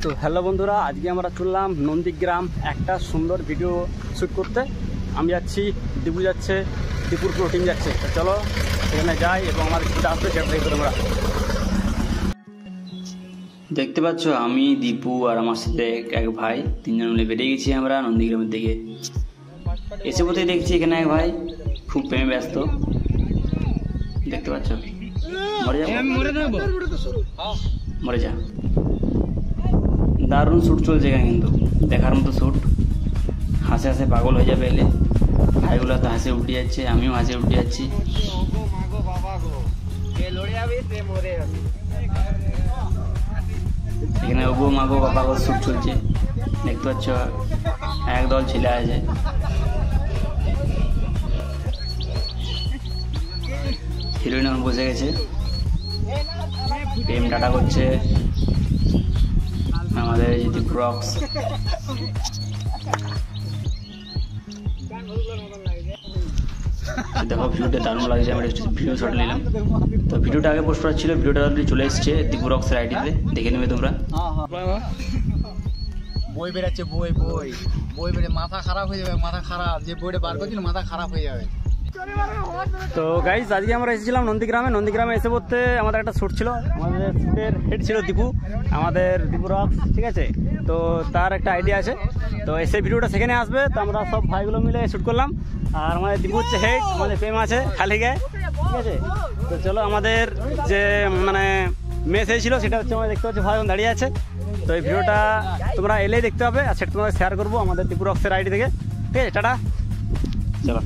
তো হ্যালো বন্ধুরা, আজকে আমরা চললাম নন্দীগ্রাম একটা সুন্দর ভিডিও শ্যুট করতে। আমি যাচ্ছি, দীপু যাচ্ছে, দীপুর পুরো টিম যাচ্ছে। তো চলো সেখানে যাই এবং আমার ভিডিওটা আসবে সেটা দেখবো তোমরা। দেখতে পাচ্ছ আমি, দীপু আর আমার সাথে এক ভাই, তিনজন মিলে বেরিয়ে গেছি আমরা নন্দীগ্রামের দিকে। এসে পথে দেখছি এখানে এক ভাই খুব প্রেমে ব্যস্ত। দেখতে পাচ্ছ, মরে যা। দারুণ শ্যুট চলছে এখানে, কিন্তু দেখার মতো শ্যুট। হাসে হাসে পাগল হয়ে যাবে এলে। ভাইগুলো তো হাসে উঠে যাচ্ছে, আমিও হাসে উঠে যাচ্ছি। এখানে ওগো মাগো বাবা গো শ্যুট চলছে। দেখতে পাচ্ছ একদল ছেলে আছে। হিরোইন বসে গেছে, প্রেম ডাটা করছে আমাদের যদি ব্রক্স। দেখো ভিডিওটা দারুণ লাগছে, আমরা ভিডিও শট নিলাম। তো ভিডিওটা আগে পোস্ট করা ছিল, ভিডিওটা অলরেডি চলে এসছে দীপু রক্সের আইডিতে, দেখে নেবে তোমরা। বই বেরাচ্ছে, বই বই বই বেড়ে মাথা খারাপ হয়ে যাবে, মাথা খারাপ। যে বইটা বার করছিল মাথা খারাপ হয়ে যাবে। তো গাইস, আজকে আমরা এসেছিলাম নন্দীগ্রামে এসে পড়তে আমাদের একটা শ্যুট ছিল। আমাদের শ্যুটের হেড ছিল দীপু, আমাদের দীপু রক্স, ঠিক আছে। তো তার একটা আইডিয়া আছে, তো এসে ভিডিওটা সেখানে আসবে। তো আমরা সব ভাইগুলো মিলে শ্যুট করলাম। আর আমাদের দীপু হচ্ছে হেড, আমাদের প্রেম আছে খালি গায়ে, ঠিক আছে। তো চলো, আমাদের যে মানে মেস হয়েছিল সেটা হচ্ছে আমাদের দেখতে পাচ্ছি ভাই দাঁড়িয়ে আছে। তো এই ভিডিওটা তোমরা এলেই দেখতে হবে, আর সেটা তোমাদের শেয়ার করবো আমাদের দীপু রক্সের আইডি থেকে, ঠিক আছে। টাটা, চলো।